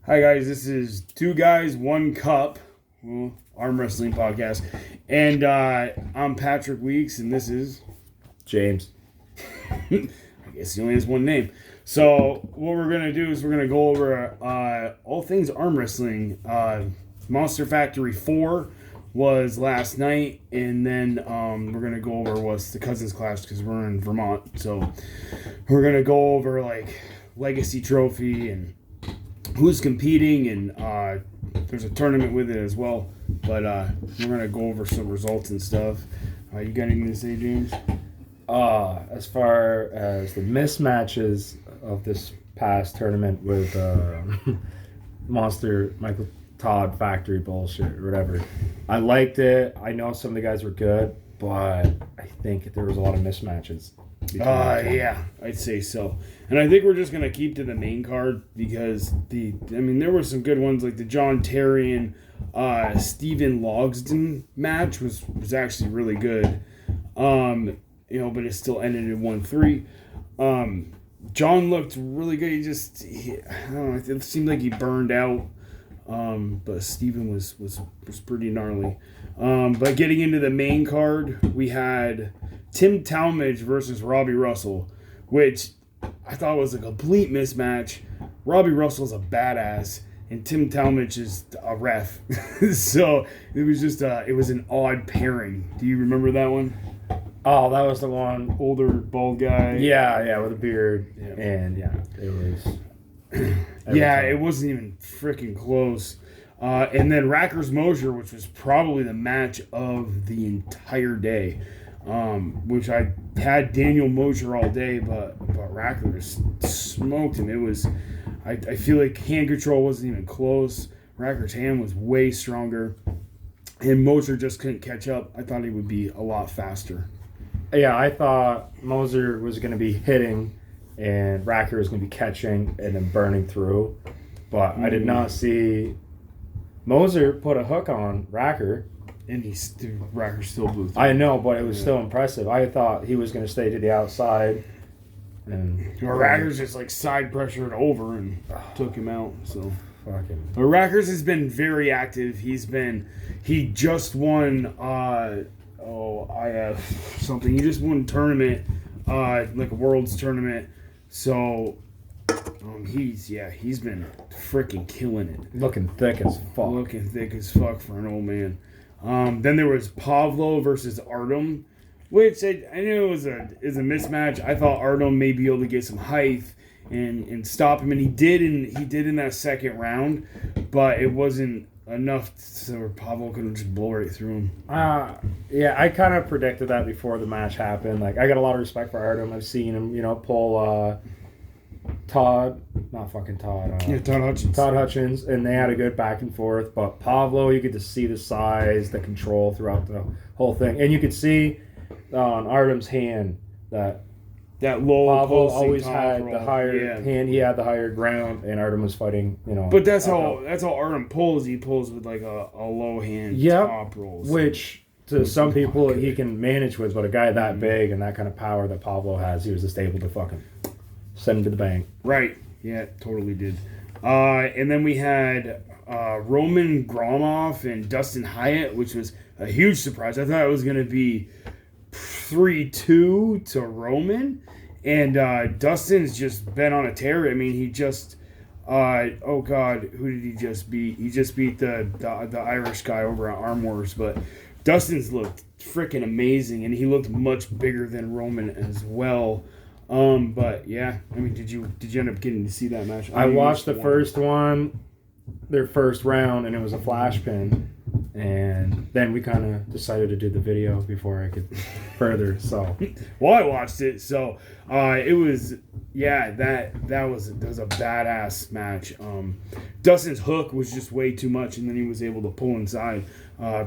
Hi guys, this is Two Guys, One Cup, arm wrestling podcast, and I'm Patrick Weeks, and this is James. I guess he only has one name. So what we're gonna do is we're gonna go over all things arm wrestling. Monster Factory 4 was last night, and then we're gonna go over what's the Cousins Clash because we're in Vermont. So we're gonna go over like Legacy Trophy and who's competing, and there's a tournament with it as well. But we're gonna go over some results and stuff. You got anything to say, James? As far as the mismatches of this past tournament with Monster Michael Todd Factory bullshit or whatever, I liked it. I know some of the guys were good, but I think there was a lot of mismatches. Yeah, I'd say so. And I think we're just gonna keep to the main card because there were some good ones like the John Terry and Stephen Logsdon match was actually really good. But it still ended in 1-3. John looked really good. I don't know. It seemed like he burned out. But Stephen was pretty gnarly. But getting into the main card, we had Tim Talmadge versus Robbie Russell, which I thought was a complete mismatch. Robbie Russell's a badass, and Tim Talmadge is a ref. So it was just it was an odd pairing. Do you remember that one? Oh, that was the one. Older bald guy. Yeah, with a beard. Yeah. And it was. It wasn't even freaking close. And then Rackers Mosier, which was probably the match of the entire day. Which I had Daniel Mosier all day, but Rackers smoked him. It was, I feel like hand control wasn't even close. Rackers' hand was way stronger, and Mosier just couldn't catch up. I thought he would be a lot faster. Yeah, I thought Mosier was going to be hitting, and Racker was going to be catching and then burning through, but I did not see Mosier put a hook on Racker. And Racker still blew through. I know, but it was still impressive. I thought he was going to stay to the outside. And Rackers just like side pressured over and took him out. So fucking. But Rackers has been very active. He just won IF something. He just won a tournament, like a Worlds tournament. So he's been freaking killing it. Looking thick as fuck. Looking thick as fuck for an old man. Then there was Pavlo versus Artem, which I knew is a mismatch. I thought Artem may be able to get some height and stop him, and he did in that second round, but it wasn't enough so Pavlo couldn't just blow right through him. I kind of predicted that before the match happened. Like, I got a lot of respect for Artem. I've seen him, pull Todd Hutchins. Todd Hutchins, and they had a good back and forth. But Pavlo, you get to see the size, the control throughout the whole thing, and you could see on Artem's hand that low. Pavlo always had the higher hand. He had the higher ground, and Artem was fighting. But that's how Artem pulls. He pulls with like a low hand top roll. Which to some people he can manage with, but a guy that big and that kind of power that Pavlo has, he was just able to fucking send him to the bank. Right. Yeah, totally did. And then we had Roman Gromov and Dustin Hyatt, which was a huge surprise. I thought it was going to be 3-2 to Roman. And Dustin's just been on a tear. I mean, he just... who did he just beat? He just beat the Irish guy over at Arm Wars. But Dustin's looked freaking amazing, and he looked much bigger than Roman as well. But yeah, I mean, did you end up getting to see that match? I watched the first one, their first round, and it was a flash pin, and then we kind of decided to do the video before I could further. So, well, I watched it, so it was that was a badass match. Dustin's hook was just way too much, and then he was able to pull inside,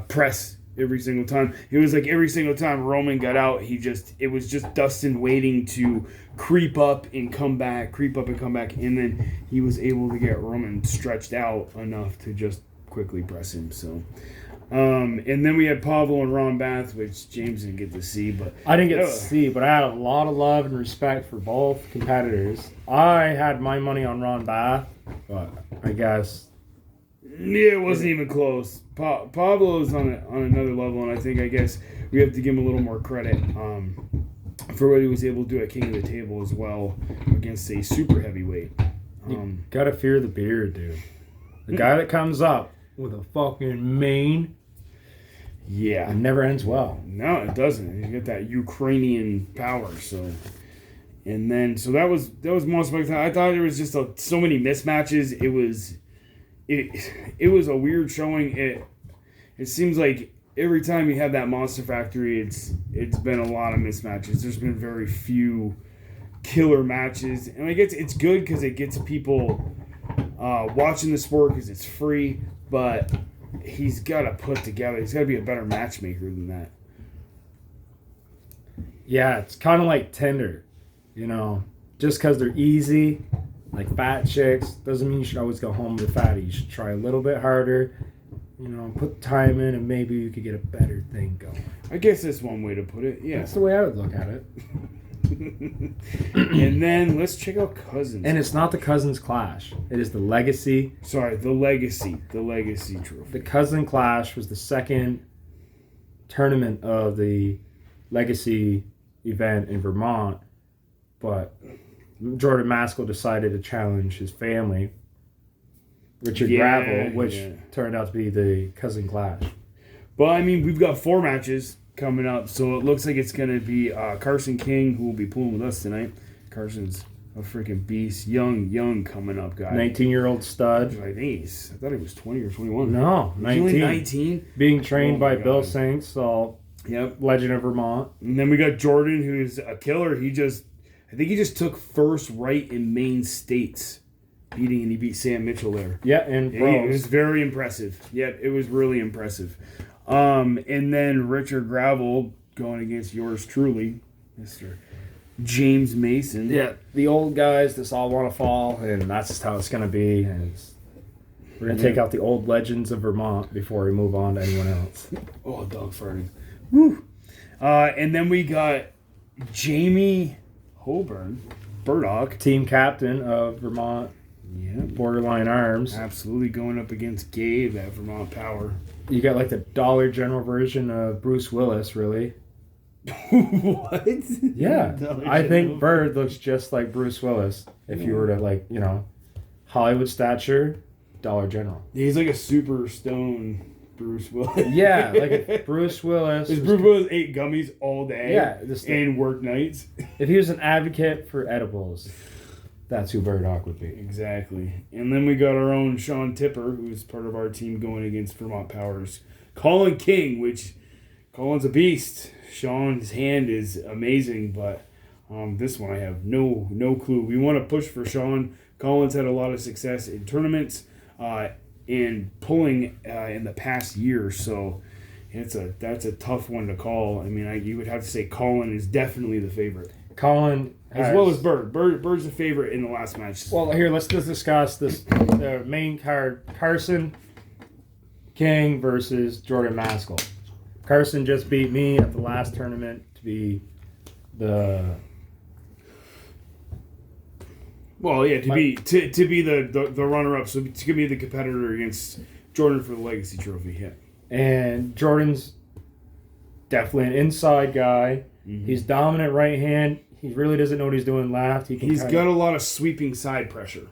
press. Every single time. It was like every single time Roman got out, it was just Dustin waiting to creep up and come back, and then he was able to get Roman stretched out enough to just quickly press him. So, And then we had Pablo and Ron Bath, which James didn't get to see, but I didn't get to see, but I had a lot of love and respect for both competitors. I had my money on Ron Bath, but I guess it wasn't even close. Pablo is on another level, and I guess we have to give him a little more credit for what he was able to do at King of the Table as well against a super heavyweight. You gotta fear the beard, dude. The guy that comes up with a fucking mane, yeah, it never ends well. No, it doesn't. He's got that Ukrainian power, so. And then, so that was most spectacular. I thought there was just so many mismatches. It was a weird showing. It seems like every time you have that Monster Factory, it's been a lot of mismatches. There's been very few killer matches, and I guess it's good because it gets people watching the sport because it's free. But he's got to put together. He's got to be a better matchmaker than that. Yeah, it's kind of like Tinder, you know. Just because they're easy, like fat chicks, doesn't mean you should always go home with a fatty. You should try a little bit harder, you know, put time in, and maybe you could get a better thing going. I guess that's one way to put it. Yeah, that's the way I would look at it. And then let's check out Cousins. And it's not the Cousins Clash. It is the Legacy. Sorry, the Legacy Trophy. The Cousin Clash was the second tournament of the Legacy event in Vermont, but Jordan Maskell decided to challenge his family, Richard Gravel, which turned out to be the Cousin Clash. Well, I mean, we've got 4 matches coming up, so it looks like it's going to be Carson King, who will be pulling with us tonight. Carson's a freaking beast. Young coming up guy. 19-year-old stud. I thought he was 20 or 21. No, 19. 19? Being trained by Bill Sinks, so legend of Vermont. And then we got Jordan, who's a killer. I think he just took first right in Maine States, and he beat Sam Mitchell there. Yeah, and it was very impressive. Yeah, it was really impressive. And then Richard Gravel going against yours truly, Mr. James Mason. Yeah, the old guys that all want to fall, and that's just how it's going to be. And we're going to take out the old legends of Vermont before we move on to anyone else. Oh, dog farting. Woo! And then we got Jamie Hoburn, Burdock. Team captain of Vermont. Yeah. Borderline Arms. Absolutely going up against Gabe at Vermont Power. You got like the Dollar General version of Bruce Willis, really. What? Yeah. I think Bird looks just like Bruce Willis. If you were to, like, you know, Hollywood stature, Dollar General. He's like a super stone Bruce Willis. Yeah, like if Bruce Willis. Bruce Willis ate gummies all day. Yeah. And worked nights. If he was an advocate for edibles, that's who Burdock would be. Exactly. And then we got our own Sean Tipper, who's part of our team going against Vermont Power's Colin King, which Colin's a beast. Sean's hand is amazing, but this one I have no clue. We want to push for Sean. Colin's had a lot of success in tournaments and pulling in the past year, so that's a tough one to call. I mean, you would have to say Colin is definitely the favorite. Colin, as well as Bird. Bird's the favorite in the last match. Well, here, let's just discuss this main card. Carson King versus Jordan Maskell. Carson just beat me at the last tournament to be the... Well, yeah, to be the runner-up, so to be the competitor against Jordan for the Legacy Trophy, yeah. And Jordan's definitely an inside guy. Mm-hmm. He's dominant right hand. He really doesn't know what he's doing left. He's got a lot of sweeping side pressure.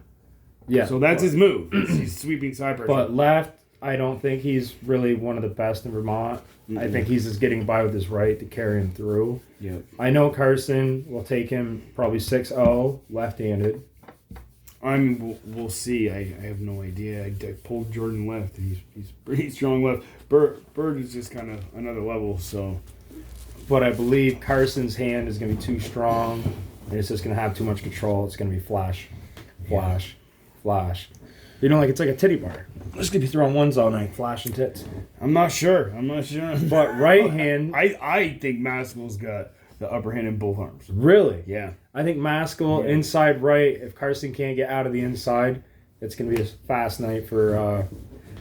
Yeah. So that's his move. He's sweeping side pressure. But left, I don't think he's really one of the best in Vermont. Mm-hmm. I think he's just getting by with his right to carry him through. Yeah. I know Carson will take him probably 6-0 left-handed. I mean, we'll see. I have no idea. I pulled Jordan left, and he's pretty strong left. Bird is just kind of another level, so... But I believe Carson's hand is going to be too strong, and it's just going to have too much control. It's going to be flash. You know, like it's like a titty bar. I'm just going to be throwing ones all night, flashing tits. I'm not sure. But right hand... I think Maskell's got the upper hand in both arms. Really? Yeah. I think Maskell, inside right, if Carson can't get out of the inside, it's going to be a fast night for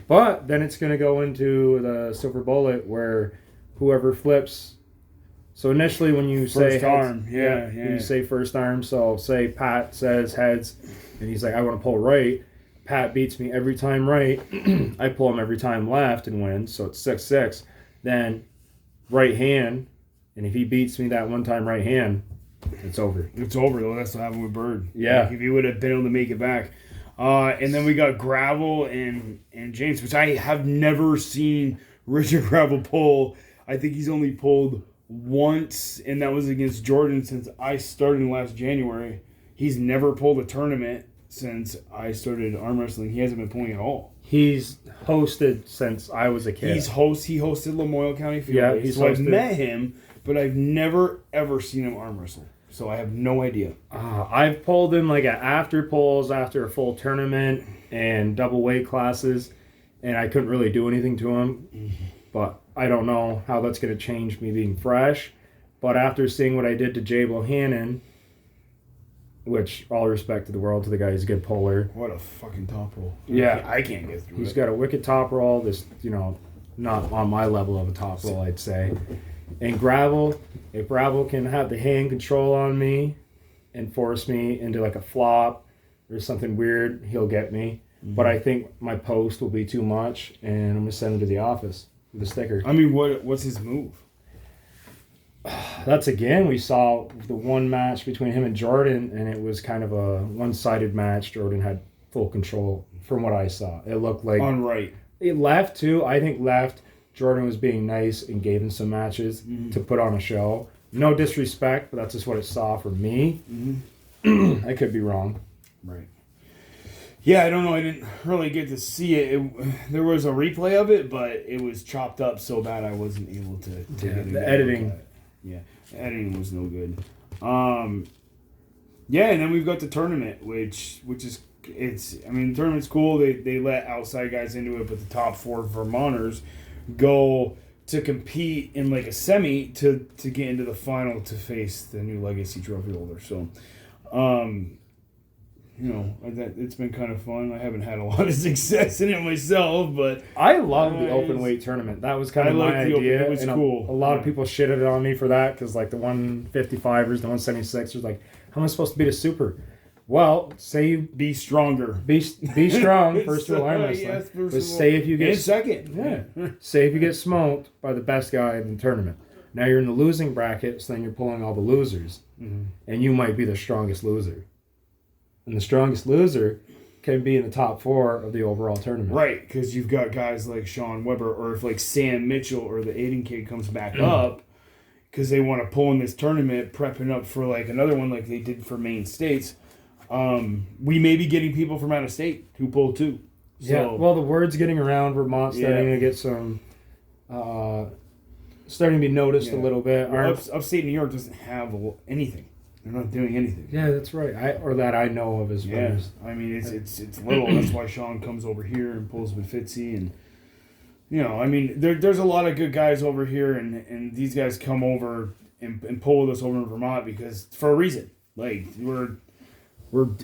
But then it's going to go into the silver bullet where whoever flips. So initially when you say First arm, yeah. when you say first arm, so say Pat says heads, and he's like, I want to pull right. Pat beats me every time right. I pull him every time left and win, so it's 6-6. Then right hand, and if he beats me that one time right hand, it's over. It's over, though. That's what happened with Bird. Yeah. Like, if he would have been able to make it back. And then we got Gravel and James, which I have never seen Richard Gravel pull. I think he's only pulled once, and that was against Jordan since I started last January. He's never pulled a tournament since I started arm wrestling. He hasn't been pulling at all. He's hosted since I was a kid. He hosted Lamoille County Field Yeah, Days. So I've met him, but I've never ever seen him arm wrestle. So I have no idea. I've pulled him like at after pulls after a full tournament and double weight classes, and I couldn't really do anything to him. But I don't know how that's going to change me being fresh. But after seeing what I did to Jay Bohannon, which all respect to the world to the guy, he's a good puller. What a fucking top roll. Yeah. I can't get through He's it. got a wicked top roll. This, not on my level of a top roll, I'd say. And Gravel, if Gravel can have the hand control on me and force me into like a flop or something weird, he'll get me. Mm-hmm. But I think my post will be too much, and I'm going to send him to the office with a sticker. I mean, what's his move? That's again, we saw the one match between him and Jordan, and it was kind of a one-sided match. Jordan had full control from what I saw. It looked like... On right. It left, too. I think left. Jordan was being nice and gave him some matches to put on a show. No disrespect, but that's just what it saw for me. I could be wrong. Right. Yeah, I don't know. I didn't really get to see it. There was a replay of it, but it was chopped up so bad I wasn't able to get a good editing. look at it. Yeah, the editing was no good. Yeah, and then we've got the tournament, which is the tournament's cool. They let outside guys into it, but the top 4 Vermonters go to compete in like a semi to get into the final to face the new Legacy trophy holder. So, it's been kind of fun. I haven't had a lot of success in it myself, but I love the open weight tournament. That was kind of my idea. It was cool. A lot of people shitted on me for that because like the 155ers, the 176ers, like, how am I supposed to beat a super? Well, say you be stronger. Be strong, first rule arm wrestling. Yes, but say if you get second. Yeah. Say if you get smoked by the best guy in the tournament. Now you're in the losing bracket, so then you're pulling all the losers. Mm-hmm. And you might be the strongest loser. And the strongest loser can be in the top 4 of the overall tournament. Right, because you've got guys like Sean Weber, or if like Sam Mitchell or the Aiden kid comes back up, because they want to pull in this tournament, prepping up for like another one like they did for Maine States. We may be getting people from out of state who pull too. So, yeah, well, the word's getting around. Vermont's starting to get some, starting to be noticed a little bit. Well, upstate New York doesn't have anything. They're not doing anything. Yeah, that's right. I know of as well. Yeah, I mean it's little. That's why Sean comes over here and pulls with Fitzy, and there's a lot of good guys over here, and these guys come over and pull with us over in Vermont because for a reason. Like we're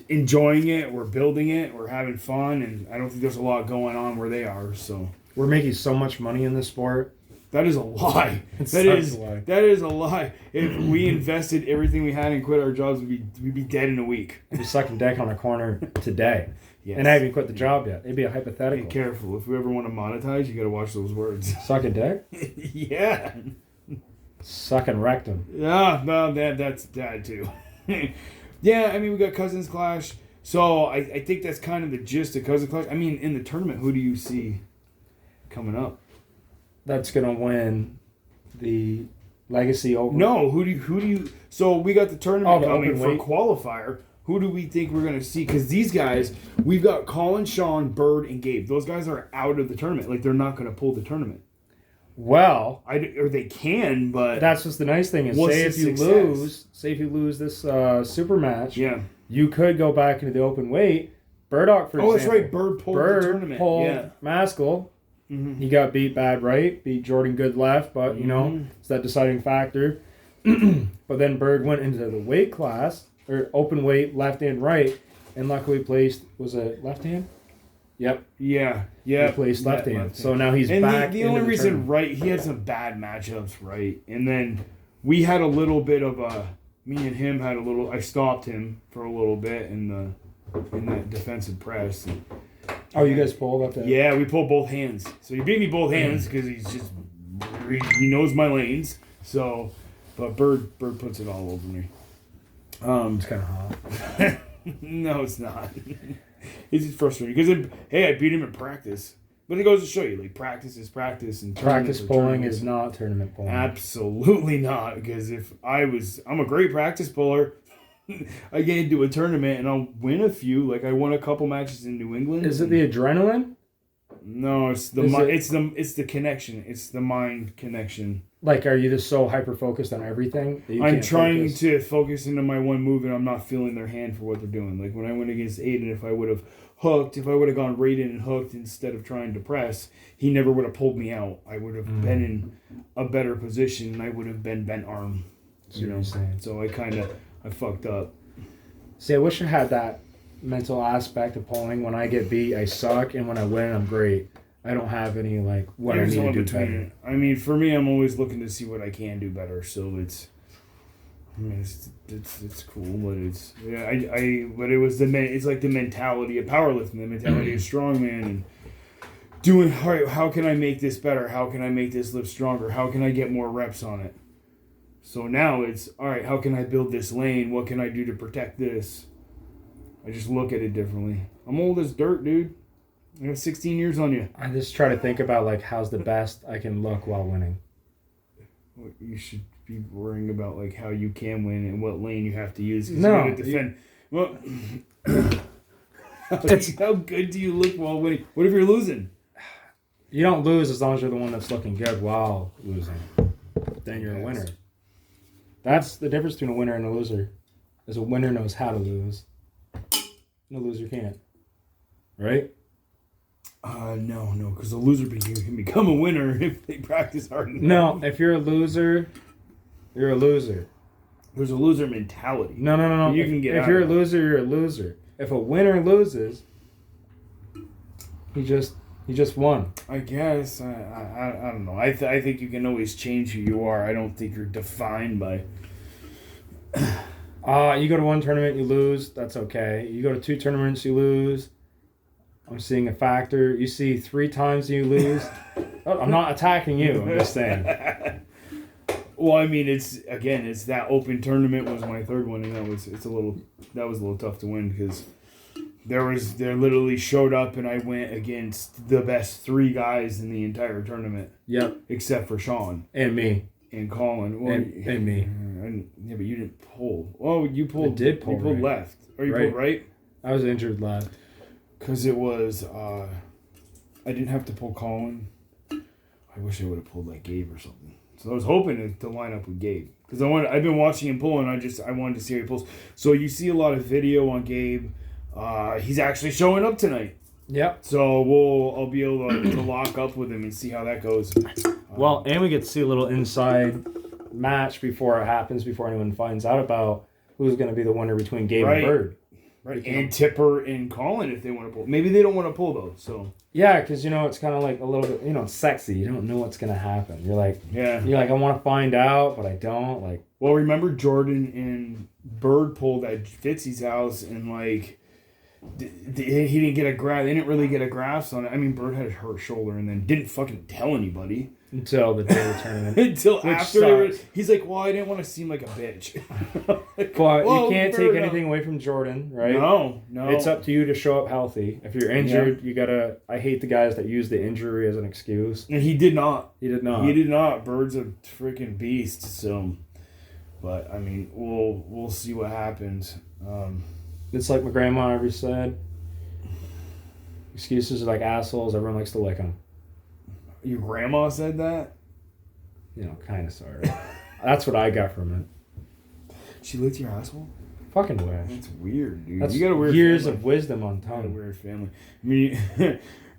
enjoying it, we're building it, we're having fun, and I don't think there's a lot going on where they are. So we're making so much money in this sport. That is a lie. That is a lie. If we invested everything we had and quit our jobs, we'd be dead in a week. I'd be sucking dick on a corner today. Yes. And I haven't quit the job yet. It'd be a hypothetical. Be careful. If we ever want to monetize, you got to watch those words. Sucking dick? Yeah. Sucking rectum. Yeah, well, that's that too. Yeah, I mean, we got Cousins Clash. So I think that's kind of the gist of Cousins Clash. I mean, in the tournament, who do you see coming up? That's going to win the Legacy Open. No, who do you... So we got the tournament coming for qualifier. Who do we think we're going to see? Because these guys, we've got Colin, Sean, Bird, and Gabe. Those guys are out of the tournament. Like, they're not going to pull the tournament. Well... or they can, but... That's what's the nice thing is, say if you lose this super match, you could go back into the open weight. Burdock, for example. Oh, that's right. Bird pulled the tournament. Pulled Maskell. Mm-hmm. He got beat bad right, beat Jordan good left, but, it's that deciding factor. But then Bird went into the weight class, or open weight, left and right, and luckily placed, was it left hand? Yep. Yeah. He plays left hand. So now he's and back. The only reason, right, he had some bad matchups, right? And then we had a little bit of me and him had a little, I stopped him for a little bit in that defensive press. Oh, you guys pulled up there? Yeah, we pulled both hands. So he beat me both hands because he knows my lanes. So, but Bird puts it all over me. It's kind of hot. No, it's not. It's just frustrating because I beat him in practice. But it goes to show you, like, practice is practice, and practice pulling is not tournament pulling. Absolutely not. Because I'm a great practice puller. I get into a tournament and I'll win a few. Like, I won a couple matches in New England. Is it the adrenaline? No, it's the it's the connection. It's the mind connection. Like, are you just so hyper focused on everything that you I'm trying to focus into my one move, and I'm not feeling their hand for what they're doing. Like when I went against Aiden, if I would have gone right in and hooked instead of trying to press, he never would have pulled me out. I would have been in a better position, and I would have been bent arm. So I fucked up. See, I wish I had that mental aspect of pulling. When I get beat, I suck, and when I win, I'm great. I don't have any, like, what I need to do better. I mean, for me, I'm always looking to see what I can do better, so it's cool, but it's, but it was it's like the mentality of powerlifting, the mentality of strongman, and doing, all right, how can I make this better? How can I make this lift stronger? How can I get more reps on it? So now it's, all right, how can I build this lane? What can I do to protect this? I just look at it differently. I'm old as dirt, dude. I got 16 years on you. I just try to think about, like, how's the best I can look while winning. Well, you should be worrying about, like, how you can win and what lane you have to use. No. You gotta defend. Well, how good do you look while winning? What if you're losing? You don't lose as long as you're the one that's looking good while losing. Then you're a winner. That's the difference between a winner and a loser. Is a winner knows how to lose. And a loser can't. Right? No, because a loser can become a winner if they practice hard enough. No, if you're a loser, you're a loser. There's a loser mentality. No. If you're a loser, you're a loser. If a winner loses, he just won. I guess. I don't know. I think you can always change who you are. I don't think you're defined by... You go to one tournament, you lose. That's okay. You go to two tournaments, you lose. I'm seeing a factor. You see 3 times you lose. I'm not attacking you. I'm just saying. Well, I mean, it's that open tournament was my third one, and that was a little tough to win because they literally showed up, and I went against the best 3 guys in the entire tournament. Yep. Except for Sean and me and Colin. Well, and me. Yeah, but you didn't pull. Oh, you pulled. I did pull. You pulled right. left, or you pulled right. I was injured left. Because it was, I didn't have to pull Colin. I wish I would have pulled like Gabe or something. So I was hoping to line up with Gabe. Because I've been watching him pull, and I wanted to see how he pulls. So you see a lot of video on Gabe. He's actually showing up tonight. Yep. So I'll be able to lock up with him and see how that goes. Well, and we get to see a little inside match before it happens, before anyone finds out about who's going to be the winner between Gabe and Bird. Right, and Tipper and Colin if they want to pull. Maybe they don't want to pull though. So yeah, because it's kind of like a little bit sexy. You don't know what's gonna happen. You're like I want to find out, but I don't. Like, well, remember Jordan and Bird pulled at Fitzy's house, and like he didn't get a grasp. They didn't really get a grasp on it. I mean, Bird had a hurt shoulder and then didn't fucking tell anybody. Until the day of the tournament. Until after. He's like, well, I didn't want to seem like a bitch. But you can't take anything away from Jordan, right? No. It's up to you to show up healthy. If you're injured, you gotta... I hate the guys that use the injury as an excuse. And he did not. He did not. Bird's a freaking beast, so... But, I mean, we'll see what happens. It's like my grandma always said. Excuses are like assholes. Everyone likes to lick them. Your grandma said that? Kind of, sort of. That's what I got from it. She licked your asshole? Fucking wish. That's weird, dude. That's you got a weird years family. Of wisdom on tongue. You got a weird family. I mean,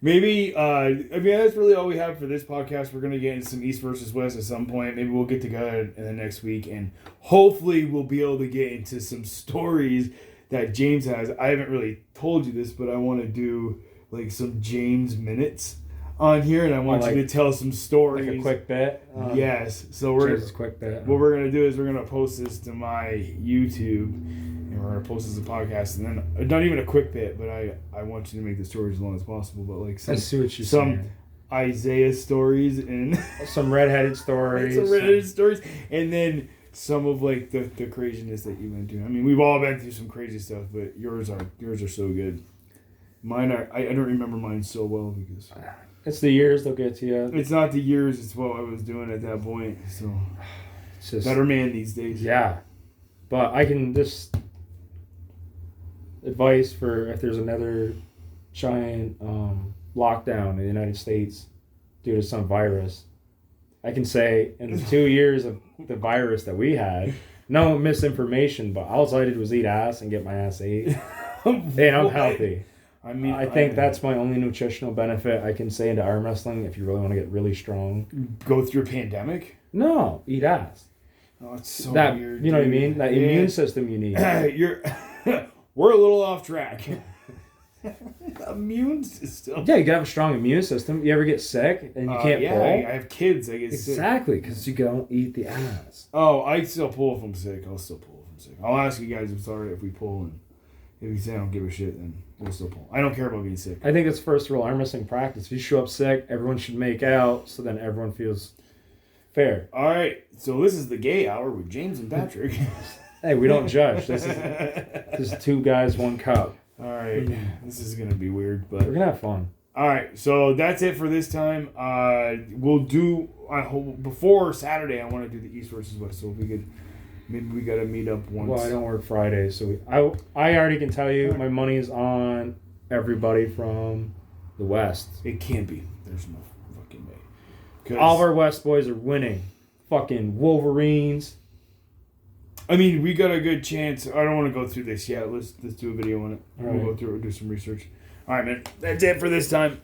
maybe, that's really all we have for this podcast. We're going to get into some East versus West at some point. Maybe we'll get together in the next week, and hopefully we'll be able to get into some stories that James has. I haven't really told you this, but I want to do like some James minutes on here, and I want like, you to tell some stories. Like a quick bit. Yes. So we're quick bit. What we're gonna do is we're gonna post this to my YouTube, and we're gonna post this as a podcast, and then not even a quick bit, but I want you to make the stories as long as possible. But like I see what you're saying. Isaiah stories and some redheaded stories. And then some of like the craziness that you went through. I mean, we've all been through some crazy stuff, but yours are so good. Mine are I don't remember mine so well because it's the years they'll get to you. It's not the years, it's what I was doing at that point. So it's just better man these days. Yeah. But I can just advice for if there's another giant lockdown in the United States due to some virus, I can say in the 2 years of the virus that we had, no misinformation, but all I did was eat ass and get my ass ate. And I'm healthy. I mean, I think that's my only nutritional benefit I can say into arm wrestling if you really want to get really strong. Go through a pandemic? No, eat ass. Oh, it's so that, weird. You know what I mean? That immune system you need. We're a little off track. Immune system. Yeah, you gotta have a strong immune system. You ever get sick and you can't pull? I have kids. I get sick. Exactly, because you don't eat the ass. Oh, I still pull if I'm sick. I'll still pull if I'm sick. I'll ask you guys if it's alright if we pull, and if you say I don't give a shit, then we'll still pull. I don't care about being sick. I think it's first rule arm wrestling practice. If you show up sick, everyone should make out, so then everyone feels fair. Alright, so this is the gay hour with James and Patrick. Hey, we don't judge. This is two guys, one cup. Alright, this is gonna be weird, but we're gonna have fun. Alright, so that's it for this time. We'll do, I hope, before Saturday, I want to do the East versus West, so if we could, maybe we gotta meet up once. Well, I don't work Fridays, so I already can tell you my money is on everybody from the West. It can't be. There's no fucking way. All of our West boys are winning. Fucking Wolverines. I mean, we got a good chance. I don't want to go through this yet. Let's do a video on it. We'll go through it. We'll do some research. All right, man. That's it for this time.